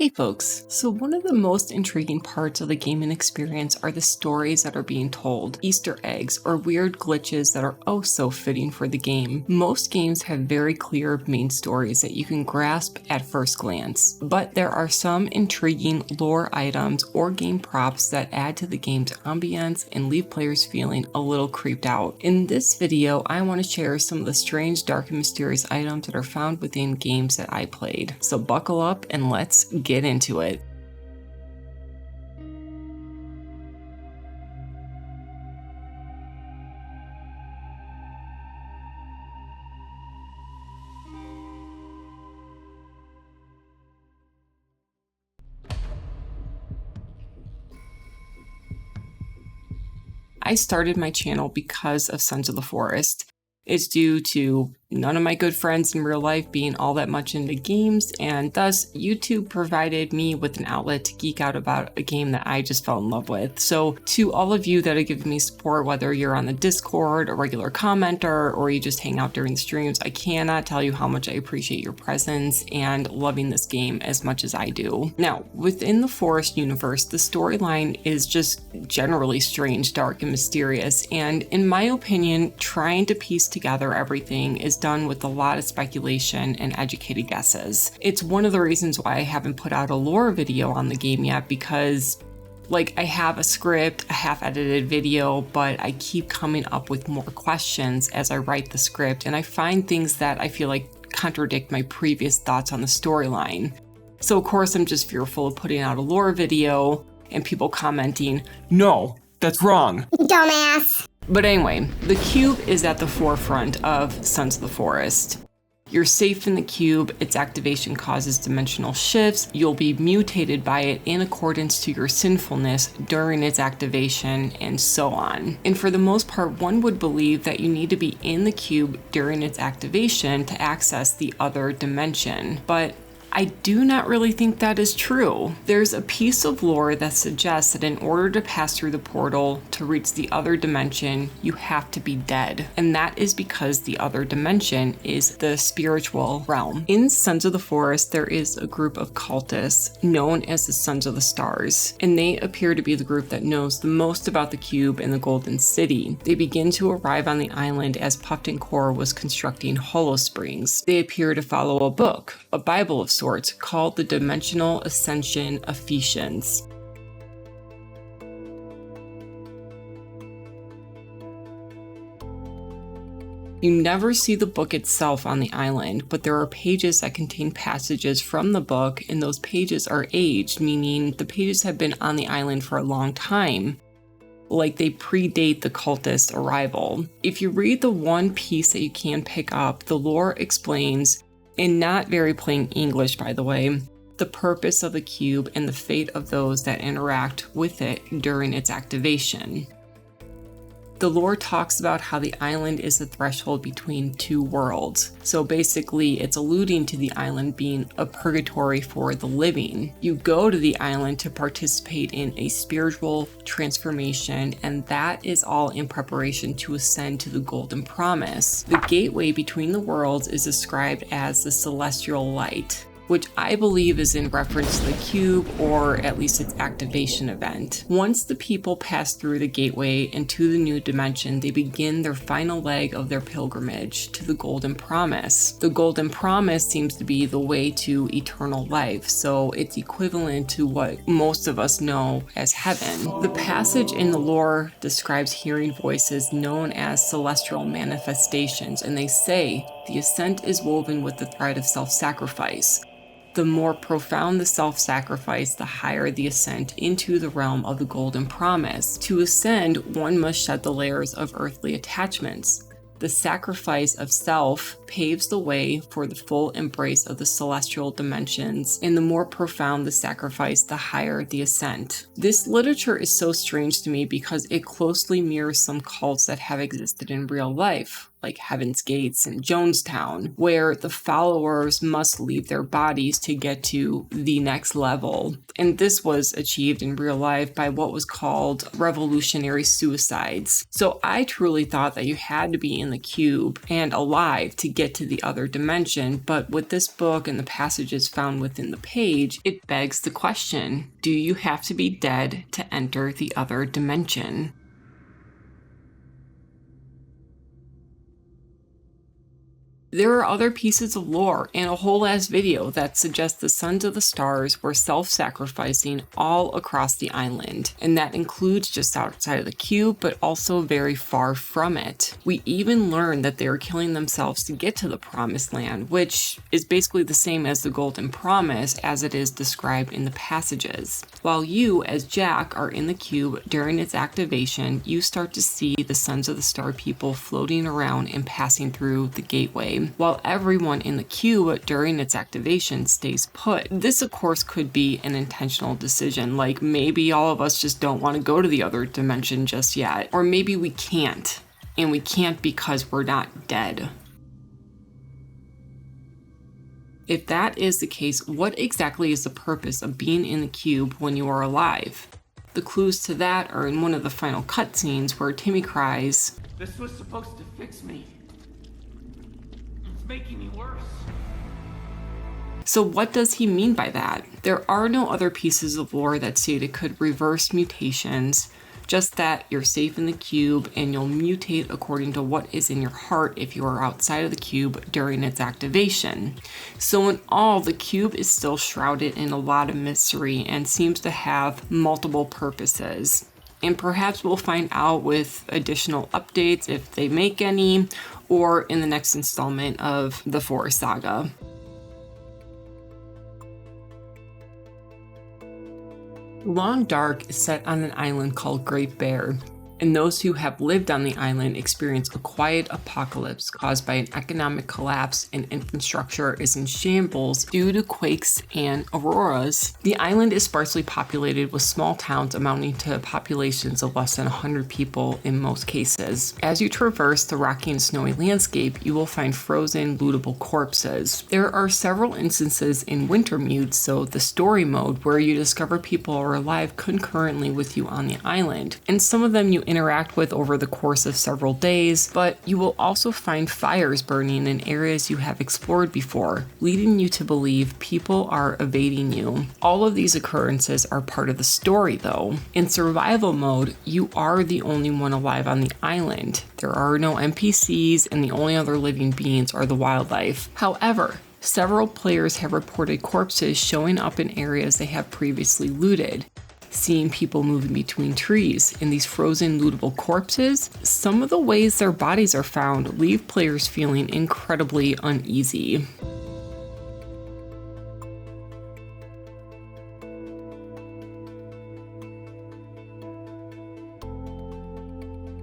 Hey folks, so one of the most intriguing parts of the gaming experience are the stories that are being told, Easter eggs, or weird glitches that are oh so fitting for the game. Most games have very clear main stories that you can grasp at first glance, but there are some intriguing lore items or game props that add to the game's ambience and leave players feeling a little creeped out. In this video, I want to share some of the strange, dark, and mysterious items that are found within games that I played. So buckle up and let's get into it. I started my channel because of Sons of the Forest. It's due to none of my good friends in real life being all that much into games, and thus YouTube provided me with an outlet to geek out about a game that I just fell in love with. So to all of you that have given me support, whether you're on the Discord, a regular commenter, or you just hang out during the streams, I cannot tell you how much I appreciate your presence and loving this game as much as I do. Now, within the Forest universe, the storyline is just generally strange, dark, and mysterious, and in my opinion, trying to piece together everything is done with a lot of speculation and educated guesses. It's one of the reasons why I haven't put out a lore video on the game yet, because I have a script, a half-edited video, but I keep coming up with more questions as I write the script, and I find things that I feel like contradict my previous thoughts on the storyline. So of course I'm just fearful of putting out a lore video and people commenting, "No, that's wrong, dumbass." But anyway, the cube is at the forefront of Sons of the Forest. You're safe in the cube, its activation causes dimensional shifts, you'll be mutated by it in accordance to your sinfulness during its activation, and so on. And for the most part, one would believe that you need to be in the cube during its activation to access the other dimension, but I do not really think that is true. There's a piece of lore that suggests that in order to pass through the portal to reach the other dimension, you have to be dead. And that is because the other dimension is the spiritual realm. In Sons of the Forest, there is a group of cultists known as the Sons of the Stars, and they appear to be the group that knows the most about the cube and the Golden City. They begin to arrive on the island as Puffton Core was constructing Hollow Springs. They appear to follow a book, a Bible of sorts, called the Dimensional Ascension Ephesians. You never see the book itself on the island, but there are pages that contain passages from the book, and those pages are aged, meaning the pages have been on the island for a long time. Like they predate the cultist arrival. If you read the one piece that you can pick up, the lore explains, in not very plain English by the way, the purpose of the cube and the fate of those that interact with it during its activation. The lore talks about how the island is the threshold between two worlds. So basically, it's alluding to the island being a purgatory for the living. You go to the island to participate in a spiritual transformation, and that is all in preparation to ascend to the Golden Promise. The gateway between the worlds is described as the Celestial Light, which I believe is in reference to the cube, or at least its activation event. Once the people pass through the gateway into the new dimension, they begin their final leg of their pilgrimage to the Golden Promise. The Golden Promise seems to be the way to eternal life, so it's equivalent to what most of us know as heaven. The passage in the lore describes hearing voices known as celestial manifestations, and they say the ascent is woven with the thread of self-sacrifice. The more profound the self-sacrifice, the higher the ascent into the realm of the Golden Promise. To ascend, one must shed the layers of earthly attachments. The sacrifice of self paves the way for the full embrace of the celestial dimensions, and the more profound the sacrifice, the higher the ascent. This literature is so strange to me because it closely mirrors some cults that have existed in real life, like Heaven's Gates and Jonestown, where the followers must leave their bodies to get to the next level. And this was achieved in real life by what was called revolutionary suicides. So I truly thought that you had to be in the cube and alive to get to the other dimension, but with this book and the passages found within the page, it begs the question, do you have to be dead to enter the other dimension? There are other pieces of lore and a whole ass video that suggest the Sons of the Stars were self-sacrificing all across the island, and that includes just outside of the cube, but also very far from it. We even learn that they were killing themselves to get to the Promised Land, which is basically the same as the Golden Promise as it is described in the passages. While you, as Jack, are in the cube during its activation, you start to see the Sons of the Star people floating around and passing through the gateway, while everyone in the cube during its activation stays put. This, of course, could be an intentional decision, like maybe all of us just don't want to go to the other dimension just yet, or maybe we can't, and we can't because we're not dead. If that is the case, what exactly is the purpose of being in the cube when you are alive? The clues to that are in one of the final cutscenes where Timmy cries, "This was supposed to fix me. It's making me worse." So what does he mean by that? There are no other pieces of lore that state it could reverse mutations, just that you're safe in the cube and you'll mutate according to what is in your heart if you are outside of the cube during its activation. So in all, the cube is still shrouded in a lot of mystery and seems to have multiple purposes. And perhaps we'll find out with additional updates if they make any, or in the next installment of the Forest Saga. Long Dark is set on an island called Great Bear, and those who have lived on the island experience a quiet apocalypse caused by an economic collapse, and infrastructure is in shambles due to quakes and auroras. The island is sparsely populated with small towns amounting to populations of less than 100 people in most cases. As you traverse the rocky and snowy landscape, you will find frozen, lootable corpses. There are several instances in Wintermute, so the story mode, where you discover people are alive concurrently with you on the island, and some of them you interact with over the course of several days, but you will also find fires burning in areas you have explored before, leading you to believe people are evading you. All of these occurrences are part of the story though. In survival mode, you are the only one alive on the island. There are no NPCs, and the only other living beings are the wildlife. However, several players have reported corpses showing up in areas they have previously looted. Seeing people moving between trees in these frozen lootable corpses, some of the ways their bodies are found leave players feeling incredibly uneasy.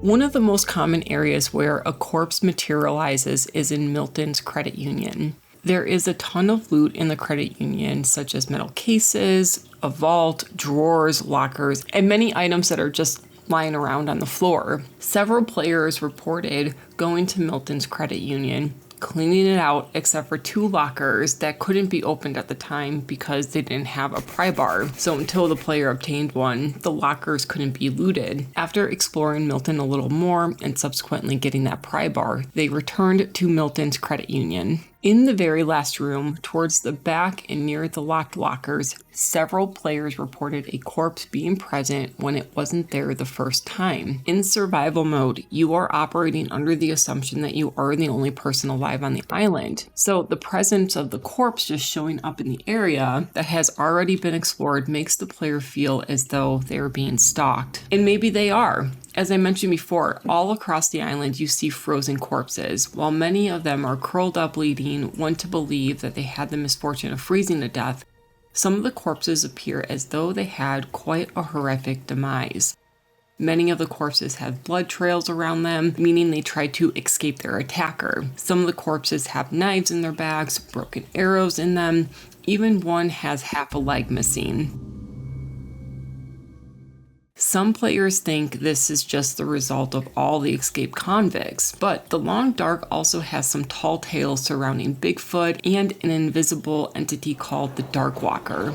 One of the most common areas where a corpse materializes is in Milton's credit union. There is a ton of loot in the credit union, such as metal cases, a vault, drawers, lockers, and many items that are just lying around on the floor. Several players reported going to Milton's credit union, cleaning it out except for 2 lockers that couldn't be opened at the time because they didn't have a pry bar. So until the player obtained one, the lockers couldn't be looted. After exploring Milton a little more and subsequently getting that pry bar, they returned to Milton's credit union. In the very last room, towards the back and near the locked lockers, several players reported a corpse being present when it wasn't there the first time. In survival mode, you are operating under the assumption that you are the only person alive on the island. So the presence of the corpse just showing up in the area that has already been explored makes the player feel as though they are being stalked. And maybe they are. As I mentioned before, all across the island you see frozen corpses. While many of them are curled up, leading one to believe that they had the misfortune of freezing to death, some of the corpses appear as though they had quite a horrific demise. Many of the corpses have blood trails around them, meaning they tried to escape their attacker. Some of the corpses have knives in their bags, broken arrows in them, even one has half a leg missing. Some players think this is just the result of all the escaped convicts, but The Long Dark also has some tall tales surrounding Bigfoot and an invisible entity called the Dark Walker.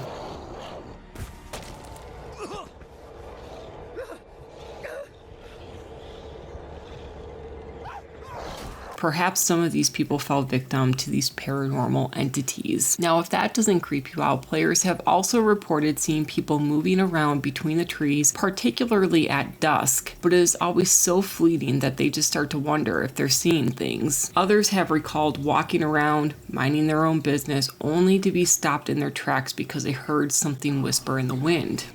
perhaps some of these people fell victim to these paranormal entities. Now, if that doesn't creep you out, players have also reported seeing people moving around between the trees, particularly at dusk, but it is always so fleeting that they just start to wonder if they're seeing things. Others have recalled walking around, minding their own business, only to be stopped in their tracks because they heard something whisper in the wind.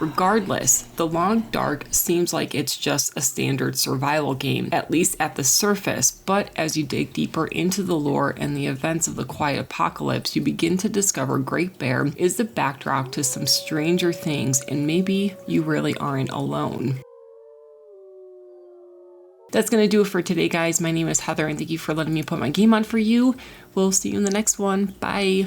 Regardless, The Long Dark seems like it's just a standard survival game, at least at the surface, but as you dig deeper into the lore and the events of the Quiet Apocalypse, you begin to discover Great Bear is the backdrop to some stranger things, and maybe you really aren't alone. That's going to do it for today, guys. My name is Heather, and thank you for letting me put my game on for you. We'll see you in the next one. Bye.